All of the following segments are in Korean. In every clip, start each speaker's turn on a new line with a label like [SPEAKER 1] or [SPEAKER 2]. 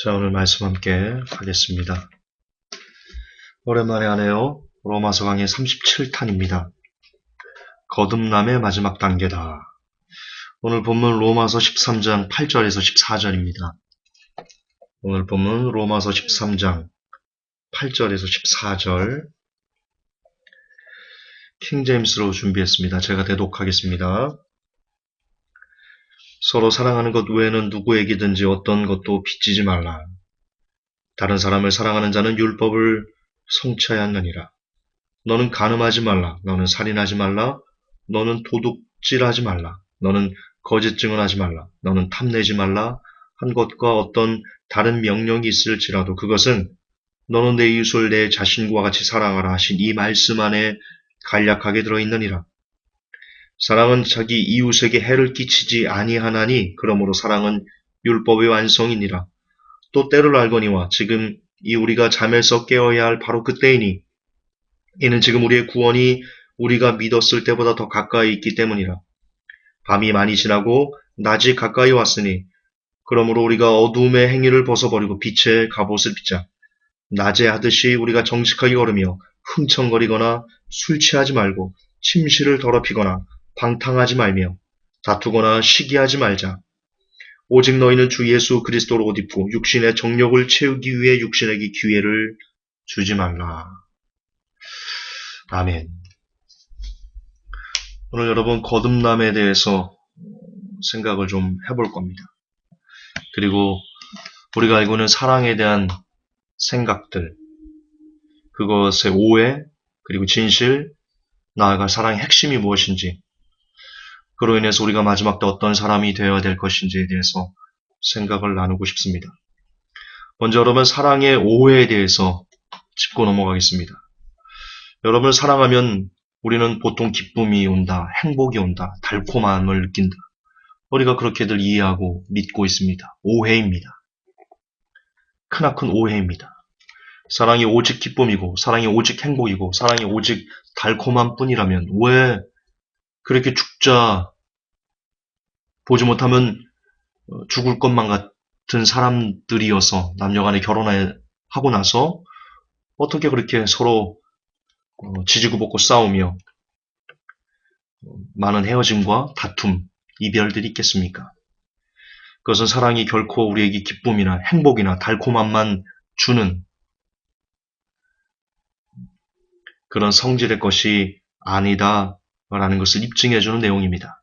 [SPEAKER 1] 자, 오늘 말씀 함께 하겠습니다. 오랜만에 하네요. 로마서 강의 37탄입니다. 거듭남의 마지막 단계다. 오늘 본문 로마서 13장 8절에서 14절입니다. 오늘 본문 로마서 13장 8절에서 14절 킹제임스로 준비했습니다. 제가 대독하겠습니다. 서로 사랑하는 것 외에는 누구에게든지 어떤 것도 빚지지 말라. 다른 사람을 사랑하는 자는 율법을 성취하였느니라. 너는 간음하지 말라. 너는 살인하지 말라. 너는 도둑질하지 말라. 너는 거짓 증언하지 말라. 너는 탐내지 말라. 한 것과 어떤 다른 명령이 있을지라도 그것은 너는 내 이웃을 내 자신과 같이 사랑하라 하신 이 말씀 안에 간략하게 들어있느니라. 사랑은 자기 이웃에게 해를 끼치지 아니하나니 그러므로 사랑은 율법의 완성이니라. 또 때를 알거니와 지금 이 우리가 잠에서 깨어야 할 바로 그때이니 이는 지금 우리의 구원이 우리가 믿었을 때보다 더 가까이 있기 때문이라. 밤이 많이 지나고 낮이 가까이 왔으니 그러므로 우리가 어두움의 행위를 벗어버리고 빛의 갑옷을 입자. 낮에 하듯이 우리가 정직하게 걸으며 흥청거리거나 술 취하지 말고 침실을 더럽히거나 방탕하지 말며 다투거나 시기하지 말자. 오직 너희는 주 예수 그리스도로 옷 입고 육신의 정욕을 채우기 위해 육신에게 기회를 주지 말라. 아멘. 오늘 여러분 거듭남에 대해서 생각을 좀 해볼 겁니다. 그리고 우리가 알고 있는 사랑에 대한 생각들, 그것의 오해, 그리고 진실, 나아가 사랑의 핵심이 무엇인지, 그로 인해서 우리가 마지막 때 어떤 사람이 되어야 될 것인지에 대해서 생각을 나누고 싶습니다. 먼저 여러분 사랑의 오해에 대해서 짚고 넘어가겠습니다. 여러분을 사랑하면 우리는 보통 기쁨이 온다, 행복이 온다, 달콤함을 느낀다. 우리가 그렇게들 이해하고 믿고 있습니다. 오해입니다. 크나큰 오해입니다. 사랑이 오직 기쁨이고 사랑이 오직 행복이고 사랑이 오직 달콤함 뿐이라면 왜 그렇게 죽자 보지 못하면 죽을 것만 같은 사람들이어서 남녀간에 결혼하고 나서 어떻게 그렇게 서로 지지고 볶고 싸우며 많은 헤어짐과 다툼, 이별들이 있겠습니까? 그것은 사랑이 결코 우리에게 기쁨이나 행복이나 달콤함만 주는 그런 성질의 것이 아니다라는 것을 입증해주는 내용입니다.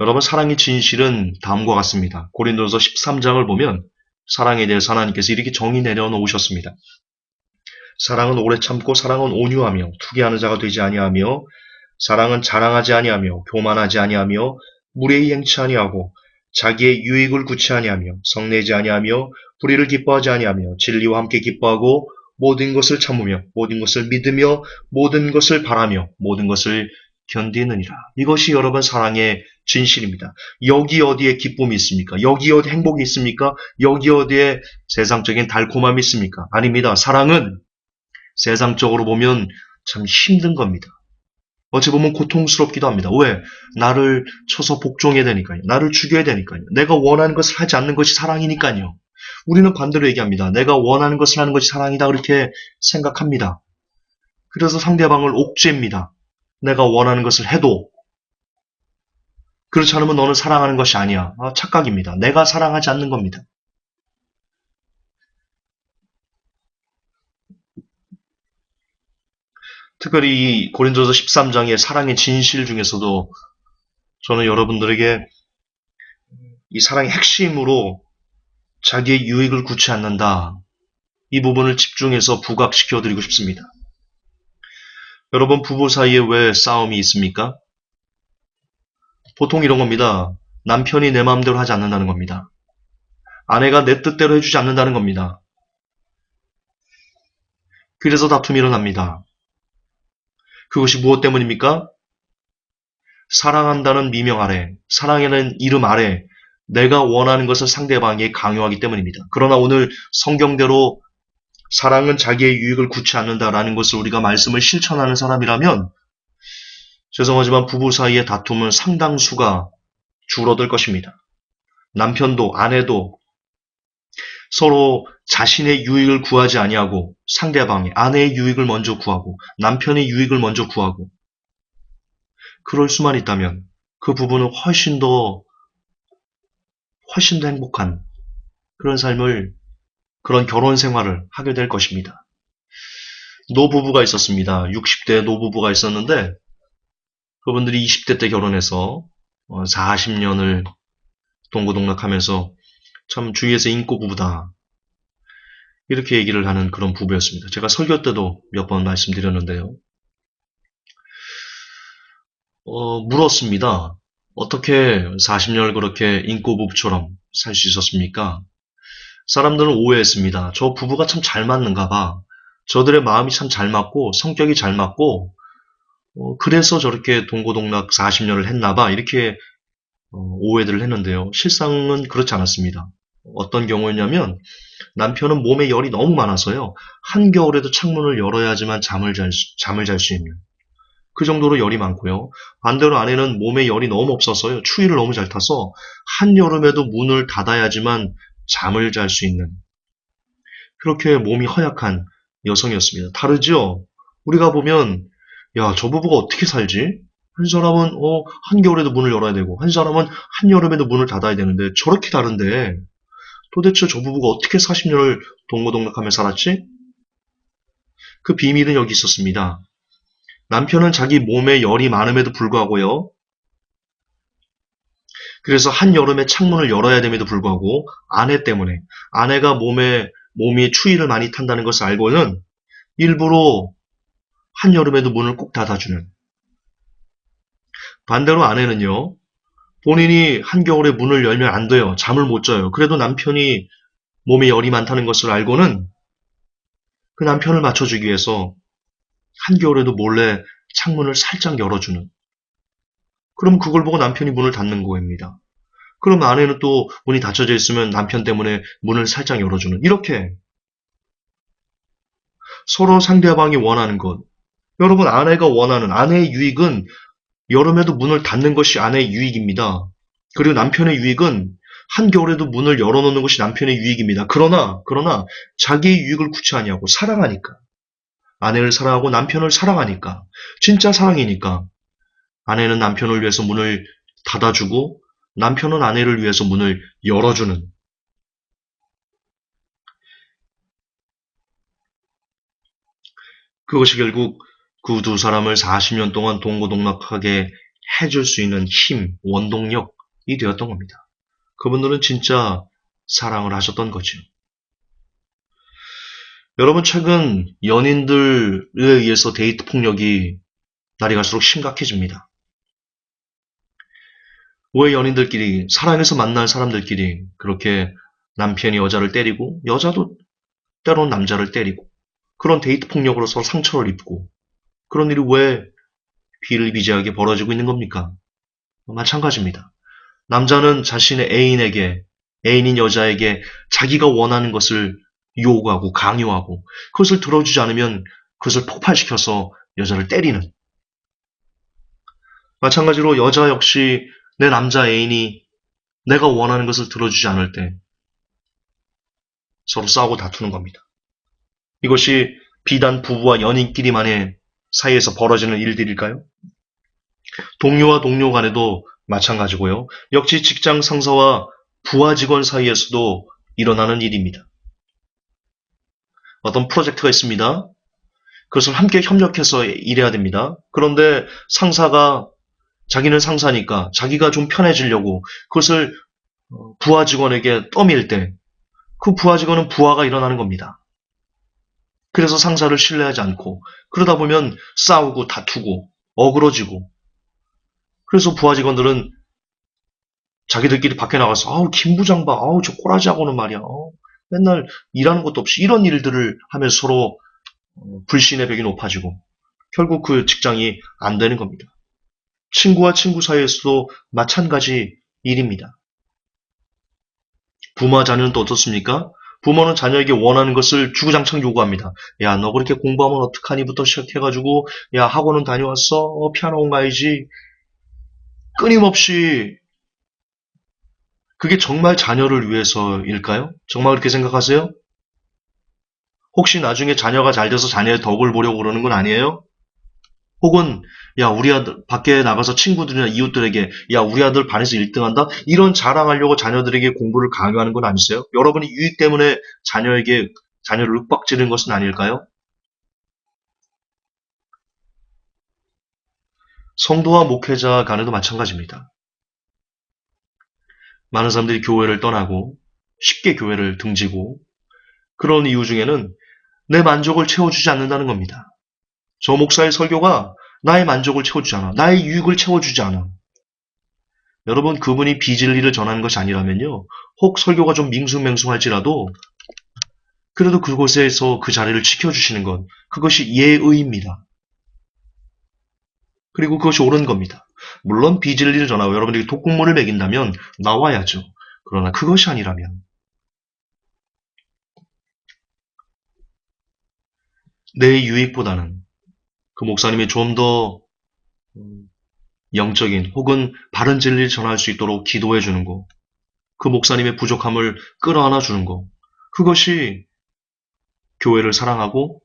[SPEAKER 1] 여러분 사랑의 진실은 다음과 같습니다. 고린도서 13장을 보면 사랑에 대해서 하나님께서 이렇게 정의 내려놓으셨습니다. 사랑은 오래 참고 사랑은 온유하며 투기하는 자가 되지 아니하며 사랑은 자랑하지 아니하며 교만하지 아니하며 무례히 행치 아니하고 자기의 유익을 구치 아니하며 성내지 아니하며 불의를 기뻐하지 아니하며 진리와 함께 기뻐하고 모든 것을 참으며 모든 것을 믿으며 모든 것을 바라며 모든 것을 견디느니라. 이것이 여러분 사랑의 진실입니다. 여기 어디에 기쁨이 있습니까? 여기 어디에 행복이 있습니까? 여기 어디에 세상적인 달콤함이 있습니까? 아닙니다. 사랑은 세상적으로 보면 참 힘든 겁니다. 어찌 보면 고통스럽기도 합니다. 왜? 나를 쳐서 복종해야 되니까요. 나를 죽여야 되니까요. 내가 원하는 것을 하지 않는 것이 사랑이니까요. 우리는 반대로 얘기합니다. 내가 원하는 것을 하는 것이 사랑이다. 그렇게 생각합니다. 그래서 상대방을 옥죄입니다. 내가 원하는 것을 해도 그렇지 않으면 너는 사랑하는 것이 아니야. 착각입니다. 내가 사랑하지 않는 겁니다. 특별히 이 고린도서 13장의 사랑의 진실 중에서도 저는 여러분들에게 이 사랑의 핵심으로 자기의 유익을 구치 않는다. 이 부분을 집중해서 부각시켜 드리고 싶습니다. 여러분 부부 사이에 왜 싸움이 있습니까? 보통 이런 겁니다. 남편이 내 마음대로 하지 않는다는 겁니다. 아내가 내 뜻대로 해주지 않는다는 겁니다. 그래서 다툼이 일어납니다. 그것이 무엇 때문입니까? 사랑한다는 미명 아래, 사랑이라는 이름 아래 내가 원하는 것을 상대방에게 강요하기 때문입니다. 그러나 오늘 성경대로 사랑은 자기의 유익을 구치 않는다라는 것을 우리가 말씀을 실천하는 사람이라면 죄송하지만 부부 사이의 다툼은 상당수가 줄어들 것입니다. 남편도 아내도 서로 자신의 유익을 구하지 아니하고 상대방의 아내의 유익을 먼저 구하고 남편의 유익을 먼저 구하고 그럴 수만 있다면 그 부부는 훨씬 더 행복한 그런 삶을 그런 결혼 생활을 하게 될 것입니다. 노부부가 있었습니다. 60대 노부부가 있었는데 그분들이 20대 때 결혼해서 40년을 동고동락하면서 참 주위에서 인고 부부다 이렇게 얘기를 하는 그런 부부였습니다. 제가 설교 때도 몇 번 말씀드렸는데요. 물었습니다. 어떻게 40년을 그렇게 인고 부부처럼 살 수 있었습니까? 사람들은 오해했습니다. 저 부부가 참 잘 맞는가 봐. 저들의 마음이 참 잘 맞고 성격이 잘 맞고 그래서 저렇게 동고동락 40년을 했나 봐. 이렇게 오해들을 했는데요. 실상은 그렇지 않았습니다. 어떤 경우였냐면 남편은 몸에 열이 너무 많아서요. 한겨울에도 창문을 열어야지만 잠을 잘 수 있는 그 정도로 열이 많고요. 반대로 아내는 몸에 열이 너무 없어서요. 추위를 너무 잘 타서 한여름에도 문을 닫아야지만 잠을 잘 수 있는 그렇게 몸이 허약한 여성이었습니다. 다르죠? 우리가 보면 야, 저 부부가 어떻게 살지? 한 사람은 한겨울에도 문을 열어야 되고 한 사람은 한여름에도 문을 닫아야 되는데 저렇게 다른데 도대체 저 부부가 어떻게 40년을 동고동락하며 살았지? 그 비밀은 여기 있었습니다. 남편은 자기 몸에 열이 많음에도 불구하고요. 그래서 한여름에 창문을 열어야 됨에도 불구하고 아내 때문에 아내가 몸이 추위를 많이 탄다는 것을 알고는 일부러 한여름에도 문을 꼭 닫아주는 반대로 아내는요. 본인이 한겨울에 문을 열면 안 돼요. 잠을 못 자요. 그래도 남편이 몸에 열이 많다는 것을 알고는 그 남편을 맞춰주기 위해서 한겨울에도 몰래 창문을 살짝 열어주는 그럼 그걸 보고 남편이 문을 닫는 거입니다. 그럼 아내는 또 문이 닫혀져 있으면 남편 때문에 문을 살짝 열어주는 이렇게 서로 상대방이 원하는 것 여러분 아내가 원하는 아내의 유익은 여름에도 문을 닫는 것이 아내의 유익입니다. 그리고 남편의 유익은 한겨울에도 문을 열어놓는 것이 남편의 유익입니다. 그러나 자기의 유익을 구치 아니하고 사랑하니까 아내를 사랑하고 남편을 사랑하니까 진짜 사랑이니까 아내는 남편을 위해서 문을 닫아주고 남편은 아내를 위해서 문을 열어주는 그것이 결국 그 두 사람을 40년 동안 동고동락하게 해줄 수 있는 힘, 원동력이 되었던 겁니다. 그분들은 진짜 사랑을 하셨던 거죠. 여러분 최근 연인들에 의해서 데이트 폭력이 날이 갈수록 심각해집니다. 왜 연인들끼리 사랑해서 만난 사람들끼리 그렇게 남편이 여자를 때리고 여자도 때로는 남자를 때리고 그런 데이트 폭력으로 서로 상처를 입고 그런 일이 왜 비일비재하게 벌어지고 있는 겁니까? 마찬가지입니다. 남자는 자신의 애인인 여자에게 자기가 원하는 것을 요구하고 강요하고 그것을 들어주지 않으면 그것을 폭발시켜서 여자를 때리는 마찬가지로 여자 역시 내 남자 애인이 내가 원하는 것을 들어주지 않을 때 서로 싸우고 다투는 겁니다. 이것이 비단 부부와 연인끼리만의 사이에서 벌어지는 일들일까요? 동료와 동료 간에도 마찬가지고요. 역시 직장 상사와 부하 직원 사이에서도 일어나는 일입니다. 어떤 프로젝트가 있습니다. 그것을 함께 협력해서 일해야 됩니다. 그런데 상사가 자기는 상사니까 자기가 좀 편해지려고 그것을 부하 직원에게 떠밀 때 그 부하 직원은 부하가 일어나는 겁니다. 그래서 상사를 신뢰하지 않고 그러다 보면 싸우고 다투고 어그러지고 그래서 부하 직원들은 자기들끼리 밖에 나가서 아우 김 부장 봐 아우 저 꼬라지하고는 말이야 맨날 일하는 것도 없이 이런 일들을 하면서 서로 불신의 벽이 높아지고 결국 그 직장이 안 되는 겁니다. 친구와 친구 사이에서도 마찬가지 일입니다. 부모와 자녀는 또 어떻습니까? 부모는 자녀에게 원하는 것을 주구장창 요구합니다. 야, 너 그렇게 공부하면 어떡하니?부터 시작해가지고, 야, 학원은 다녀왔어? 피아노 온 가야지. 끊임없이 그게 정말 자녀를 위해서일까요? 정말 그렇게 생각하세요? 혹시 나중에 자녀가 잘 돼서 자녀의 덕을 보려고 그러는 건 아니에요? 혹은 야 우리 아들 밖에 나가서 친구들이나 이웃들에게 야 우리 아들 반에서 1등한다 이런 자랑하려고 자녀들에게 공부를 강요하는 건 아니세요? 여러분이 유익 때문에 자녀를 윽박지르는 것은 아닐까요? 성도와 목회자 간에도 마찬가지입니다. 많은 사람들이 교회를 떠나고 쉽게 교회를 등지고 그런 이유 중에는 내 만족을 채워주지 않는다는 겁니다. 저 목사의 설교가 나의 만족을 채워주지 않아. 나의 유익을 채워주지 않아. 여러분 그분이 비진리를 전하는 것이 아니라면요. 혹 설교가 좀 밍숭맹숭할지라도 그래도 그곳에서 그 자리를 지켜주시는 것 그것이 예의입니다. 그리고 그것이 옳은 겁니다. 물론 비진리를 전하고 여러분들이 독국물을 먹인다면 나와야죠. 그러나 그것이 아니라면 내 유익보다는 그 목사님이 좀 더 영적인 혹은 바른 진리를 전할 수 있도록 기도해 주는 거, 그 목사님의 부족함을 끌어안아 주는 거, 그것이 교회를 사랑하고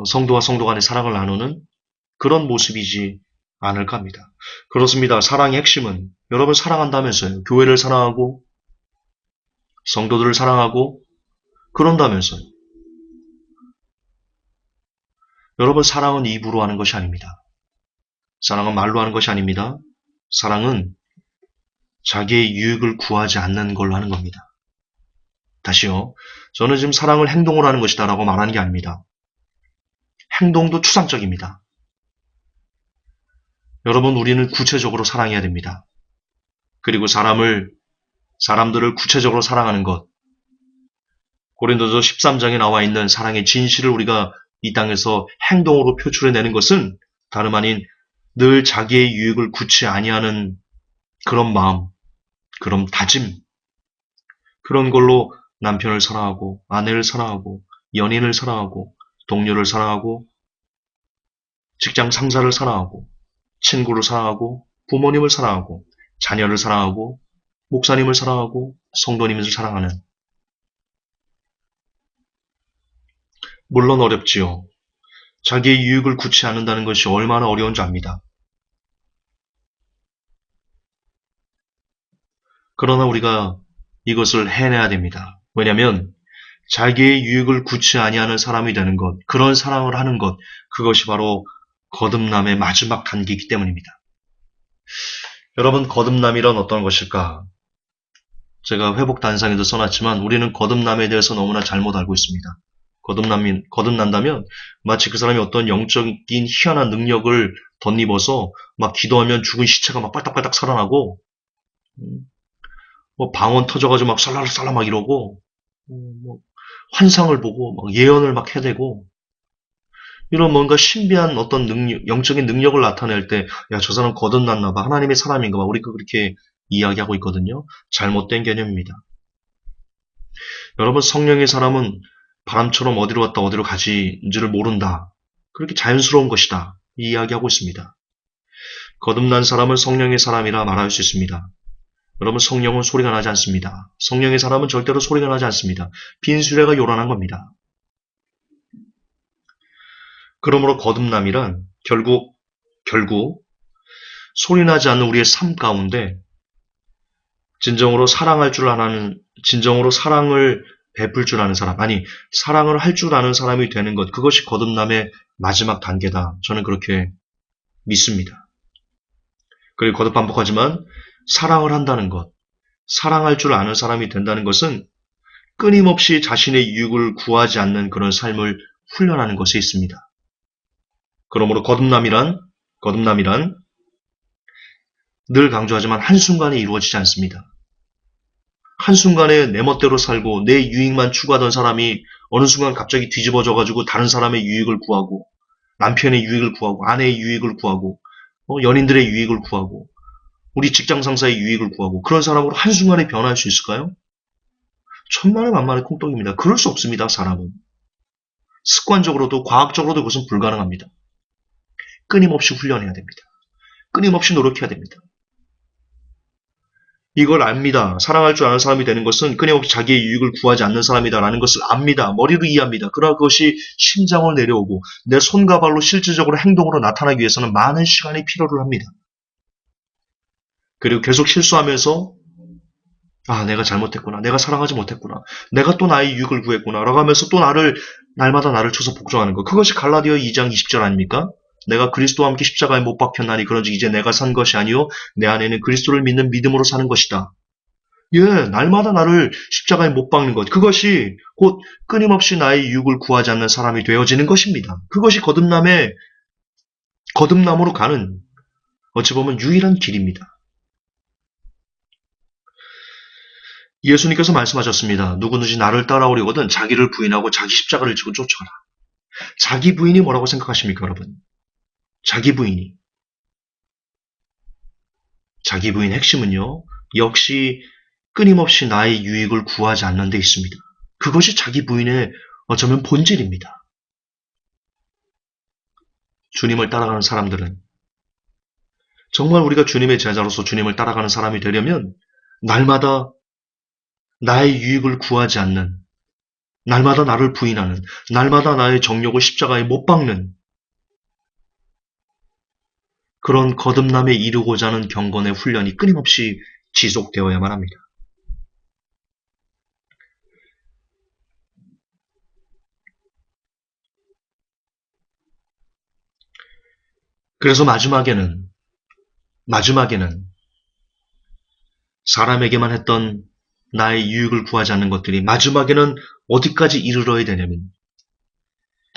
[SPEAKER 1] 성도와 성도 간의 사랑을 나누는 그런 모습이지 않을까 합니다. 그렇습니다. 사랑의 핵심은 여러분 사랑한다면서요. 교회를 사랑하고 성도들을 사랑하고 그런다면서요. 여러분 사랑은 입으로 하는 것이 아닙니다. 사랑은 말로 하는 것이 아닙니다. 사랑은 자기의 유익을 구하지 않는 걸로 하는 겁니다. 다시요. 저는 지금 사랑을 행동으로 하는 것이다라고 말하는 게 아닙니다. 행동도 추상적입니다. 여러분, 우리는 구체적으로 사랑해야 됩니다. 그리고 사람들을 구체적으로 사랑하는 것. 고린도서 13장에 나와 있는 사랑의 진실을 우리가 이 땅에서 행동으로 표출해내는 것은 다름 아닌 늘 자기의 유익을 구치 아니하는 그런 마음, 그런 다짐, 그런 걸로 남편을 사랑하고 아내를 사랑하고 연인을 사랑하고 동료를 사랑하고 직장 상사를 사랑하고 친구를 사랑하고 부모님을 사랑하고 자녀를 사랑하고 목사님을 사랑하고 성도님을 사랑하는 물론 어렵지요. 자기의 유익을 구치 않는다는 것이 얼마나 어려운 줄 압니다. 그러나 우리가 이것을 해내야 됩니다. 왜냐하면 자기의 유익을 구치 아니하는 사람이 되는 것, 그런 사랑을 하는 것, 그것이 바로 거듭남의 마지막 단계이기 때문입니다. 여러분, 거듭남이란 어떤 것일까? 제가 회복 단상에도 써놨지만 우리는 거듭남에 대해서 너무나 잘못 알고 있습니다. 거듭난다면 마치 그 사람이 어떤 영적인 희한한 능력을 덧입어서 막 기도하면 죽은 시체가 막 빨딱빨딱 살아나고 뭐 방언 터져가지고 막 쌀랄쌀라 막 이러고 뭐 환상을 보고 막 예언을 막 해대고 이런 뭔가 신비한 어떤 능력, 영적인 능력을 나타낼 때, 야, 저 사람 거듭났나 봐. 하나님의 사람인가 봐. 우리가 그렇게 이야기하고 있거든요. 잘못된 개념입니다. 여러분, 성령의 사람은 바람처럼 어디로 갔다 어디로 가지인지를 모른다. 그렇게 자연스러운 것이다. 이 이야기하고 있습니다. 거듭난 사람은 성령의 사람이라 말할 수 있습니다. 여러분, 성령은 소리가 나지 않습니다. 성령의 사람은 절대로 소리가 나지 않습니다. 빈수레가 요란한 겁니다. 그러므로 거듭남이란 결국 소리나지 않는 우리의 삶 가운데 진정으로 사랑을 베풀 줄 아는 사람, 아니, 사랑을 할 줄 아는 사람이 되는 것, 그것이 거듭남의 마지막 단계다. 저는 그렇게 믿습니다. 그리고 거듭 반복하지만, 사랑을 한다는 것, 사랑할 줄 아는 사람이 된다는 것은 끊임없이 자신의 유익을 구하지 않는 그런 삶을 훈련하는 것에 있습니다. 그러므로 거듭남이란 늘 강조하지만 한순간에 이루어지지 않습니다. 한순간에 내 멋대로 살고 내 유익만 추구하던 사람이 어느 순간 갑자기 뒤집어져가지고 다른 사람의 유익을 구하고 남편의 유익을 구하고 아내의 유익을 구하고 연인들의 유익을 구하고 우리 직장 상사의 유익을 구하고 그런 사람으로 한순간에 변할 수 있을까요? 천만의 만만의 콩떡입니다. 그럴 수 없습니다. 사람은. 습관적으로도 과학적으로도 그것은 불가능합니다. 끊임없이 훈련해야 됩니다. 끊임없이 노력해야 됩니다. 이걸 압니다. 사랑할 줄 아는 사람이 되는 것은 끊임없이 자기의 유익을 구하지 않는 사람이다라는 것을 압니다. 머리로 이해합니다. 그러나 그것이 심장으로 내려오고 내 손과 발로 실질적으로 행동으로 나타나기 위해서는 많은 시간이 필요를 합니다. 그리고 계속 실수하면서 내가 잘못했구나. 내가 사랑하지 못했구나. 내가 또 나의 유익을 구했구나. 라고 하면서 또 날마다 나를 쳐서 복종하는 것. 그것이 갈라디아 2장 20절 아닙니까? 내가 그리스도와 함께 십자가에 못 박혔나니 그런즉 이제 내가 산 것이 아니요 내 안에는 그리스도를 믿는 믿음으로 사는 것이다. 예, 날마다 나를 십자가에 못 박는 것. 그것이 곧 끊임없이 나의 유익을 구하지 않는 사람이 되어지는 것입니다. 그것이 거듭남으로 가는 어찌 보면 유일한 길입니다. 예수님께서 말씀하셨습니다. 누구든지 나를 따라오려거든 자기를 부인하고 자기 십자가를 지고 쫓아라. 자기 부인이 뭐라고 생각하십니까, 여러분? 자기 부인이. 자기 부인의 핵심은요, 역시 끊임없이 나의 유익을 구하지 않는 데 있습니다. 그것이 자기 부인의 어쩌면 본질입니다. 주님을 따라가는 사람들은 정말 우리가 주님의 제자로서 주님을 따라가는 사람이 되려면 날마다 나의 유익을 구하지 않는, 날마다 나를 부인하는, 날마다 나의 정욕을 십자가에 못 박는 그런 거듭남에 이르고자 하는 경건의 훈련이 끊임없이 지속되어야만 합니다. 그래서 마지막에는 사람에게만 했던 나의 유익을 구하지 않는 것들이 마지막에는 어디까지 이르러야 되냐면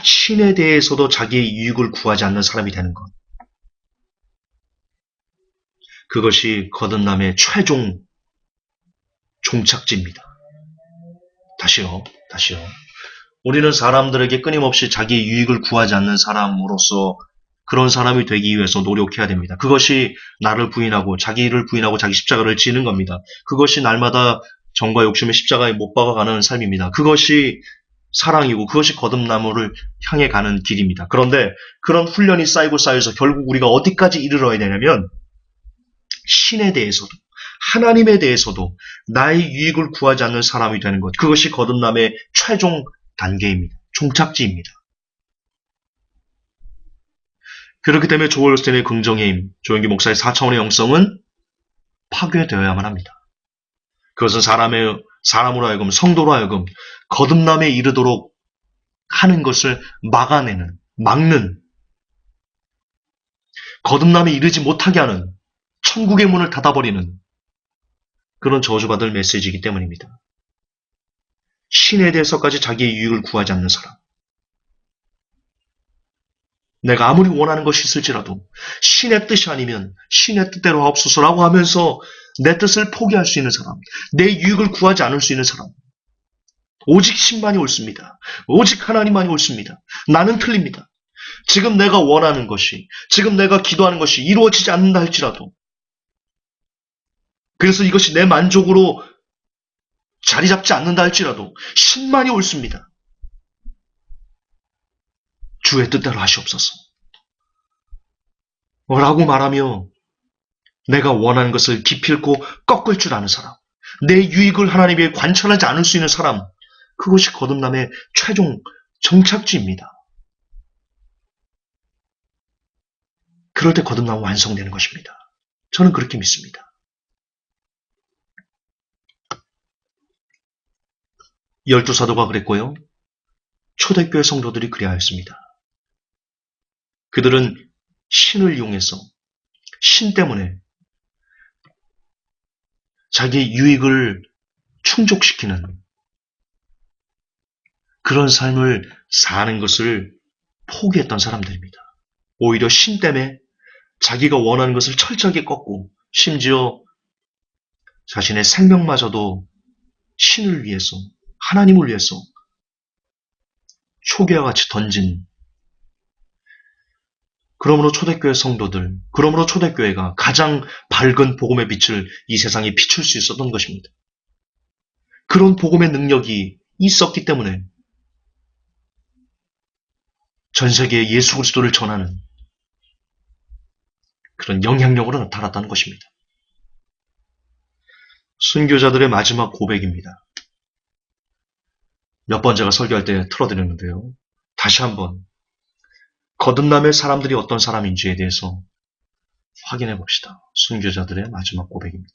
[SPEAKER 1] 신에 대해서도 자기의 유익을 구하지 않는 사람이 되는 것. 그것이 거듭남의 최종 종착지입니다. 다시요. 우리는 사람들에게 끊임없이 자기의 유익을 구하지 않는 사람으로서 그런 사람이 되기 위해서 노력해야 됩니다. 그것이 나를 부인하고 자기를 부인하고 자기 십자가를 지는 겁니다. 그것이 날마다 정과 욕심의 십자가에 못 박아가는 삶입니다. 그것이 사랑이고 그것이 거듭남을 향해 가는 길입니다. 그런데 그런 훈련이 쌓이고 쌓여서 결국 우리가 어디까지 이르러야 되냐면 신에 대해서도 하나님에 대해서도 나의 유익을 구하지 않는 사람이 되는 것. 그것이 거듭남의 최종 단계입니다. 종착지입니다. 그렇기 때문에 조엘 오스틴의 긍정의 힘, 조영기 목사의 4차원의 영성은 파괴되어야만 합니다. 그것은 사람으로 하여금 성도로 하여금 거듭남에 이르도록 하는 것을 막는 거듭남에 이르지 못하게 하는 천국의 문을 닫아버리는 그런 저주받을 메시지이기 때문입니다. 신에 대해서까지 자기의 유익을 구하지 않는 사람. 내가 아무리 원하는 것이 있을지라도 신의 뜻이 아니면 신의 뜻대로 하옵소서라고 하면서 내 뜻을 포기할 수 있는 사람, 내 유익을 구하지 않을 수 있는 사람. 오직 신만이 옳습니다. 오직 하나님만이 옳습니다. 나는 틀립니다. 지금 내가 원하는 것이, 지금 내가 기도하는 것이 이루어지지 않는다 할지라도 그래서 이것이 내 만족으로 자리 잡지 않는다 할지라도 신만이 옳습니다. 주의 뜻대로 하시옵소서. 라고 말하며 내가 원하는 것을 기필코 꺾을 줄 아는 사람, 내 유익을 하나님께 관철하지 않을 수 있는 사람, 그것이 거듭남의 최종 정착지입니다. 그럴 때 거듭남은 완성되는 것입니다. 저는 그렇게 믿습니다. 열두 사도가 그랬고요. 초대교회 성도들이 그래야 했습니다. 그들은 신을 이용해서 신 때문에 자기의 유익을 충족시키는 그런 삶을 사는 것을 포기했던 사람들입니다. 오히려 신 때문에 자기가 원하는 것을 철저하게 꺾고 심지어 자신의 생명마저도 신을 위해서, 하나님을 위해서 초계와 같이 던진, 그러므로 초대교회 성도들, 그러므로 초대교회가 가장 밝은 복음의 빛을 이 세상에 비출 수 있었던 것입니다. 그런 복음의 능력이 있었기 때문에 전 세계에 예수 그리스도를 전하는 그런 영향력으로 나타났다는 것입니다. 순교자들의 마지막 고백입니다. 몇 번 제가 설교할 때 틀어드렸는데요. 다시 한번 거듭남의 사람들이 어떤 사람인지에 대해서 확인해 봅시다. 순교자들의 마지막 고백입니다.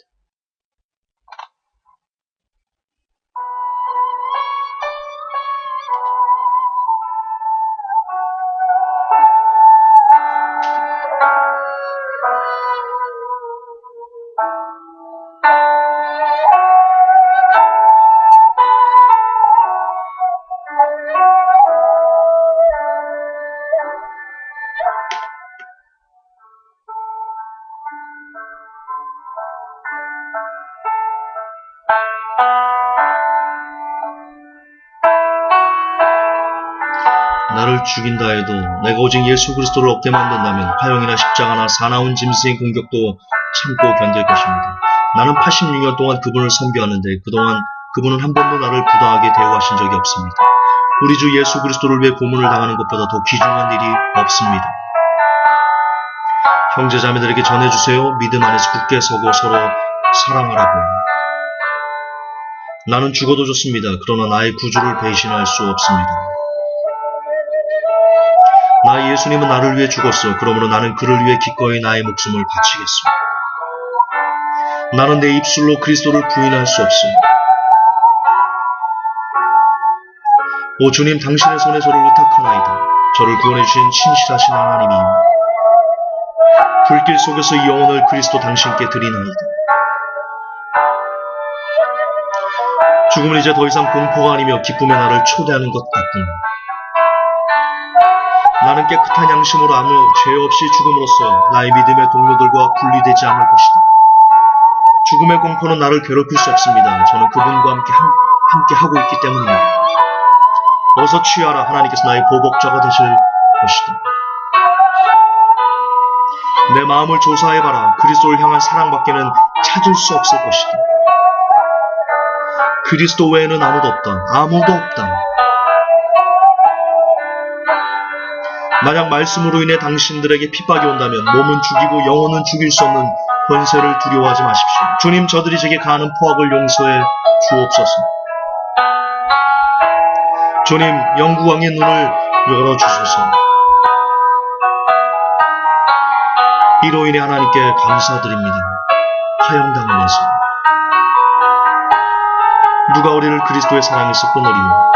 [SPEAKER 1] 나를 죽인다 해도 내가 오직 예수 그리스도를 얻게 만든다면 화형이나 십자가나 사나운 짐승의 공격도 참고 견딜 것입니다. 나는 86년 동안 그분을 섬겨하는데 그동안 그분은 한 번도 나를 부당하게 대우하신 적이 없습니다. 우리 주 예수 그리스도를 위해 고문을 당하는 것보다 더 귀중한 일이 없습니다. 형제자매들에게 전해주세요. 믿음 안에서 굳게 서고 서로 사랑하라고. 나는 죽어도 좋습니다. 그러나 나의 구주를 배신할 수 없습니다. 나의 예수님은 나를 위해 죽었어. 그러므로 나는 그를 위해 기꺼이 나의 목숨을 바치겠소. 나는 내 입술로 그리스도를 부인할 수 없습니다. 오 주님, 당신의 손에 저를 의탁하나이다. 저를 구원해 주신 신실하신 하나님이요, 불길 속에서 이 영혼을 그리스도 당신께 드리나이다. 죽음은 이제 더 이상 공포가 아니며 기쁨의 나를 초대하는 것 같구나. 나는 깨끗한 양심으로 아무 죄 없이 죽음으로써 나의 믿음의 동료들과 분리되지 않을 것이다. 죽음의 공포는 나를 괴롭힐 수 없습니다. 저는 그분과 함께 하고 있기 때문입니다. 어서 취하라. 하나님께서 나의 보복자가 되실 것이다. 내 마음을 조사해봐라. 그리스도를 향한 사랑밖에는 찾을 수 없을 것이다. 그리스도 외에는 아무도 없다. 아무도 없다. 만약 말씀으로 인해 당신들에게 핍박이 온다면 몸은 죽이고 영혼은 죽일 수 없는 권세를 두려워하지 마십시오. 주님, 저들이 제게 가하는 포악을 용서해 주옵소서. 주님, 영구왕의 눈을 열어주소서. 이로 인해 하나님께 감사드립니다. 화형당하면서 누가 우리를 그리스도의 사랑에서 끊으리요?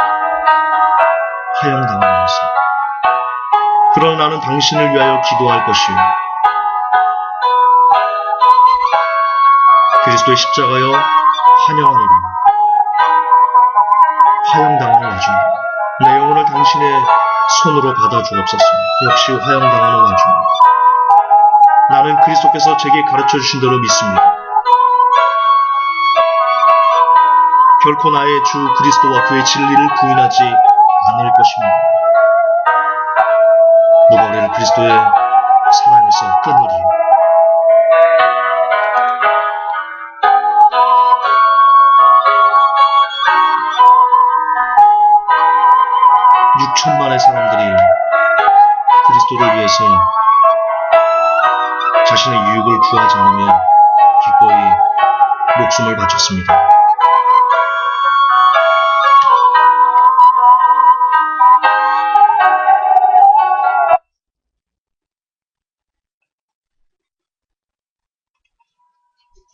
[SPEAKER 1] 화형당하면서. 그러나 나는 당신을 위하여 기도할 것이요, 그리스도의 십자가여 환영하노라. 화형당하는 와중 내 영혼을 당신의 손으로 받아주옵소서. 역시 화형당하는 와중 나는 그리스도께서 제게 가르쳐주신 대로 믿습니다. 결코 나의 주 그리스도와 그의 진리를 부인하지 않을 것입니다. 누가 우리를 그리스도의 사랑에서 끊으리요? 천만의 사람들이 그리스도를 위해서 자신의 유익을 구하지 않으며 기꺼이 목숨을 바쳤습니다.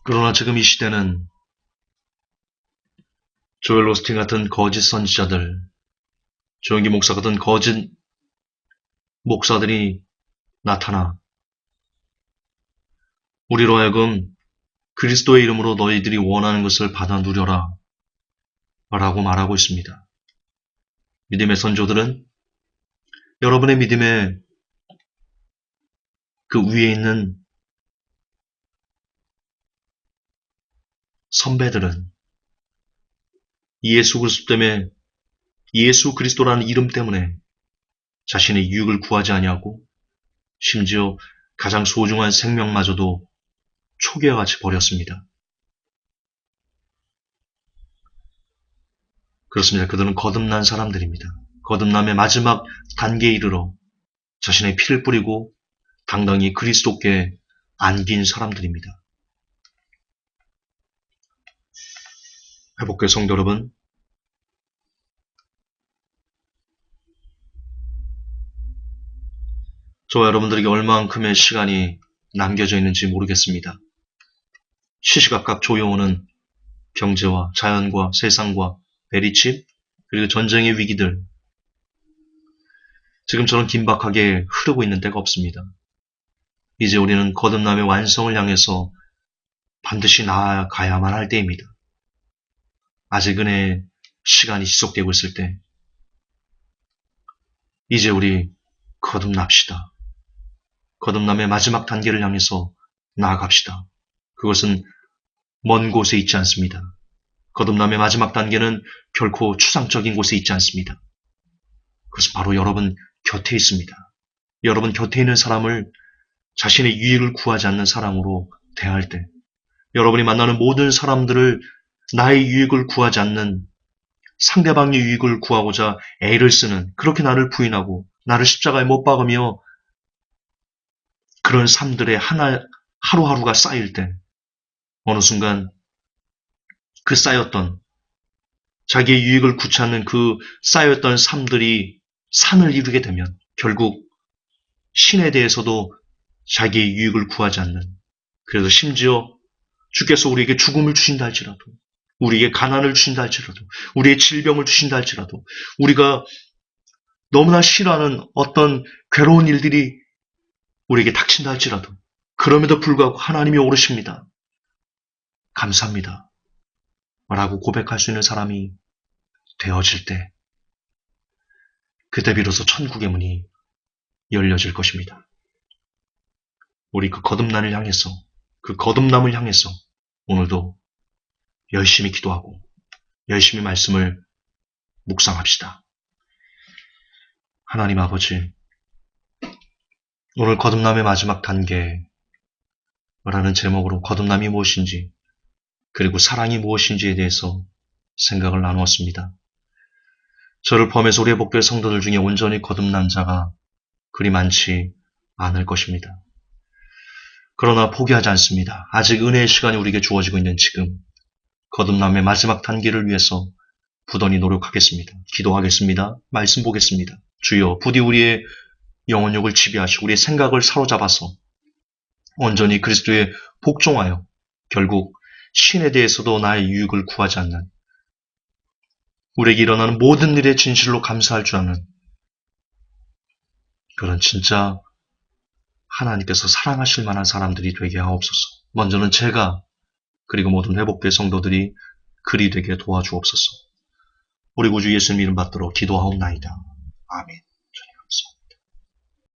[SPEAKER 1] 그러나 지금 이 시대는 조엘 오스틴 같은 거짓 선지자들, 조영기 목사 같은 거짓 목사들이 나타나 우리로 하여금 그리스도의 이름으로 너희들이 원하는 것을 받아 누려라 라고 말하고 있습니다. 믿음의 선조들은 여러분의 믿음의 그 위에 있는 선배들은 예수 그리스도 때문에, 예수 그리스도라는 이름 때문에 자신의 유익을 구하지 아니하고 심지어 가장 소중한 생명마저도 초기와 같이 버렸습니다. 그렇습니다. 그들은 거듭난 사람들입니다. 거듭남의 마지막 단계에 이르러 자신의 피를 뿌리고 당당히 그리스도께 안긴 사람들입니다. 회복교회 성도 여러분, 저와 여러분들에게 얼마만큼의 시간이 남겨져 있는지 모르겠습니다. 시시각각 조여오는 경제와 자연과 세상과 내리침, 그리고 전쟁의 위기들, 지금처럼 긴박하게 흐르고 있는 때가 없습니다. 이제 우리는 거듭남의 완성을 향해서 반드시 나아가야만 할 때입니다. 아직 은혜의 시간이 지속되고 있을 때, 이제 우리 거듭납시다. 거듭남의 마지막 단계를 향해서 나아갑시다. 그것은 먼 곳에 있지 않습니다. 거듭남의 마지막 단계는 결코 추상적인 곳에 있지 않습니다. 그것은 바로 여러분 곁에 있습니다. 여러분 곁에 있는 사람을 자신의 유익을 구하지 않는 사람으로 대할 때, 여러분이 만나는 모든 사람들을 나의 유익을 구하지 않는 상대방의 유익을 구하고자 애를 쓰는, 그렇게 나를 부인하고 나를 십자가에 못 박으며 그런 삶들의 하루하루가 쌓일 때, 어느 순간 그 쌓였던, 자기의 유익을 구치 않는 그 쌓였던 삶들이 산을 이루게 되면 결국 신에 대해서도 자기의 유익을 구하지 않는, 그래서 심지어 주께서 우리에게 죽음을 주신다 할지라도, 우리에게 가난을 주신다 할지라도, 우리의 질병을 주신다 할지라도, 우리가 너무나 싫어하는 어떤 괴로운 일들이 우리에게 닥친다 할지라도, 그럼에도 불구하고 하나님이 오르십니다. 감사합니다. 라고 고백할 수 있는 사람이 되어질 때, 그때 비로소 천국의 문이 열려질 것입니다. 우리 그 거듭남을 향해서 오늘도 열심히 기도하고 열심히 말씀을 묵상합시다. 하나님 아버지, 오늘 거듭남의 마지막 단계라는 제목으로 거듭남이 무엇인지, 그리고 사랑이 무엇인지에 대해서 생각을 나누었습니다. 저를 포함해서 우리 회복교회 성도들 중에 온전히 거듭난 자가 그리 많지 않을 것입니다. 그러나 포기하지 않습니다. 아직 은혜의 시간이 우리에게 주어지고 있는 지금, 거듭남의 마지막 단계를 위해서 부단히 노력하겠습니다. 기도하겠습니다. 말씀 보겠습니다. 주여, 부디 우리의 영혼욕을 지배하시고 우리의 생각을 사로잡아서 온전히 그리스도에 복종하여 결국 신에 대해서도 나의 유익을 구하지 않는, 우리에게 일어나는 모든 일에 진실로 감사할 줄 아는 그런 진짜 하나님께서 사랑하실 만한 사람들이 되게 하옵소서. 먼저는 제가, 그리고 모든 회복교회 성도들이 그리 되게 도와주옵소서. 우리 구주 예수님 이름 받들어 기도하옵나이다. 아멘.